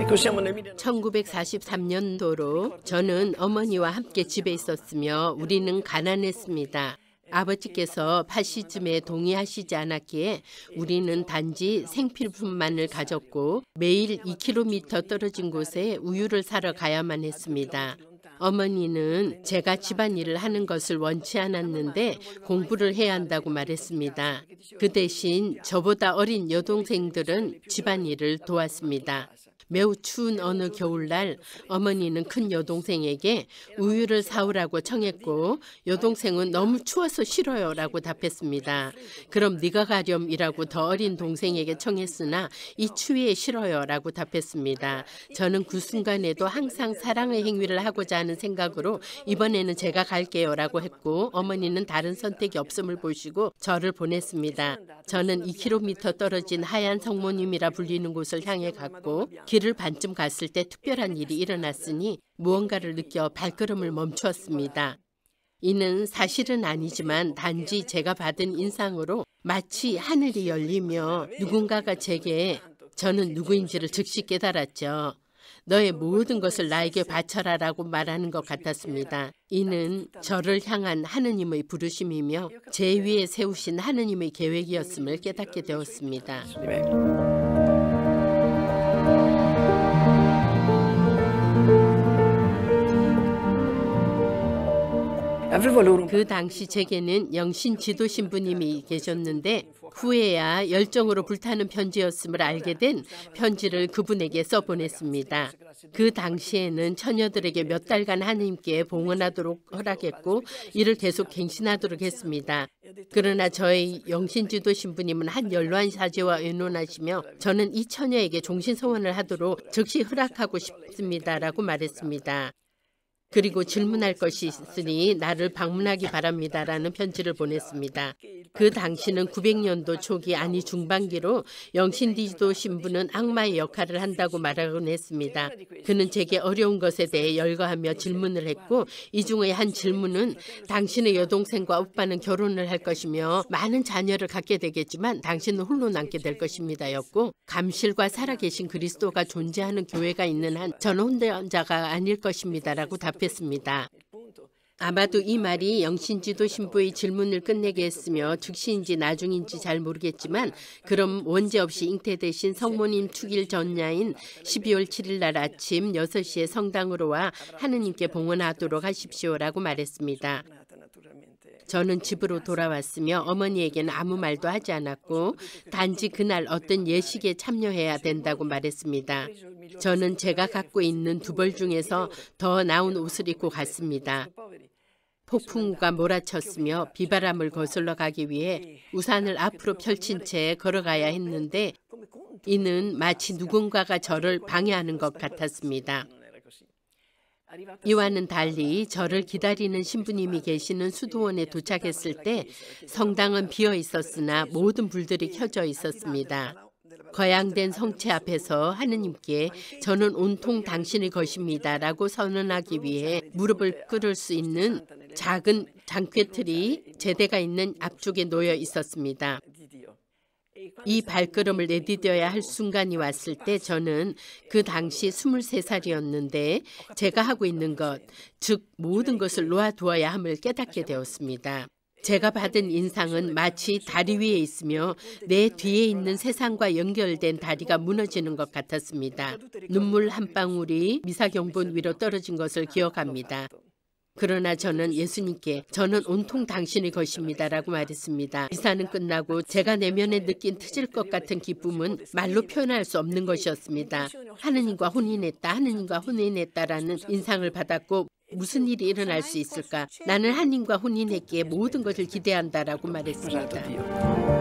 1943년도로 저는 어머니와 함께 집에 있었으며 우리는 가난했습니다. 아버지께서 파시즘에 동의하시지 않았기에 우리는 단지 생필품만을 가졌고 매일 2km 떨어진 곳에 우유를 사러 가야만 했습니다. 어머니는 제가 집안일을 하는 것을 원치 않았는데 공부를 해야 한다고 말했습니다. 그 대신 저보다 어린 여동생들은 집안일을 도왔습니다. 매우 추운 어느 겨울날 어머니는 큰 여동생에게 우유를 사오라고 청했고 여동생은 너무 추워서 싫어요 라고 답했습니다. 그럼 네가 가렴이라고 더 어린 동생에게 청했으나 이 추위에 싫어요 라고 답했습니다. 저는 그 순간에도 항상 사랑의 행위를 하고자 하는 생각으로 이번에는 제가 갈게요 라고 했고 어머니는 다른 선택이 없음을 보시고 저를 보냈습니다. 저는 2km 떨어진 하얀 성모님이라 불리는 곳을 향해 갔고 길을 반쯤 갔을 때 특별한 일이 일어났으니 무언가를 느껴 발걸음을 멈추었습니다. 이는 사실은 아니지만 단지 제가 받은 인상으로 마치 하늘이 열리며 누군가가 제게 저는 누구인지를 즉시 깨달았죠. 너의 모든 것을 나에게 바쳐라라고 말하는 것 같았습니다. 이는 저를 향한 하느님의 부르심이며 제 위에 세우신 하느님의 계획이었음을 깨닫게 되었습니다. 그 당시 제게는 영신 지도 신부님이 계셨는데 후에야 열정으로 불타는 편지였음을 알게 된 편지를 그분에게 써보냈습니다. 그 당시에는 처녀들에게 몇 달간 하느님께 봉헌하도록 허락했고 이를 계속 갱신하도록 했습니다. 그러나 저희 영신지도 신부님은 한 연로한 사제와 의논하시며 저는 이 처녀에게 종신서원을 하도록 즉시 허락하고 싶습니다라고 말했습니다. 그리고 질문할 것이 있으니 나를 방문하기 바랍니다라는 편지를 보냈습니다. 그 당시는 900년도 초기 아니 중반기로 영신지도 신부는 악마의 역할을 한다고 말하곤 했습니다. 그는 제게 어려운 것에 대해 열거하며 질문을 했고 이 중의 한 질문은 당신의 여동생과 오빠는 결혼을 할 것이며 많은 자녀를 갖게 되겠지만 당신은 홀로 남게 될 것입니다 였고 감실과 살아계신 그리스도가 존재하는 교회가 있는 한 저는 혼자가 아닐 것입니다 라고 답했습니다. 아마도 이 말이 영신지도 신부의 질문을 끝내게 했으며 즉시인지 나중인지 잘 모르겠지만 그럼 원죄 없이 잉태되신 성모님 축일 전야인 12월 7일 날 아침 6시에 성당으로 와 하느님께 봉헌하도록 하십시오라고 말했습니다. 저는 집으로 돌아왔으며 어머니에게는 아무 말도 하지 않았고 단지 그날 어떤 예식에 참여해야 된다고 말했습니다. 저는 제가 갖고 있는 두 벌 중에서 더 나은 옷을 입고 갔습니다. 폭풍우가 몰아쳤으며 비바람을 거슬러 가기 위해 우산을 앞으로 펼친 채 걸어가야 했는데 이는 마치 누군가가 저를 방해하는 것 같았습니다. 이와는 달리 저를 기다리는 신부님이 계시는 수도원에 도착했을 때 성당은 비어 있었으나 모든 불들이 켜져 있었습니다. 거양된 성체 앞에서 하느님께 저는 온통 당신의 것입니다 라고 선언하기 위해 무릎을 꿇을 수 있는 작은 장쾌틀이 제대가 있는 앞쪽에 놓여 있었습니다. 이 발걸음을 내디뎌야 할 순간이 왔을 때 저는 그 당시 23살이었는데 제가 하고 있는 것, 즉 모든 것을 놓아두어야 함을 깨닫게 되었습니다. 제가 받은 인상은 마치 다리 위에 있으며 내 뒤에 있는 세상과 연결된 다리가 무너지는 것 같았습니다. 눈물 한 방울이 미사경본 위로 떨어진 것을 기억합니다. 그러나 저는 예수님께 저는 온통 당신의 것입니다 라고 말했습니다. 미사는 끝나고 제가 내면에 느낀 터질 것 같은 기쁨은 말로 표현할 수 없는 것이었습니다. 하느님과 혼인했다, 하느님과 혼인했다라는 인상을 받았고 무슨 일이 일어날 수 있을까? 나는 하느님과 혼인했기에 모든 것을 기대한다라고 말했습니다.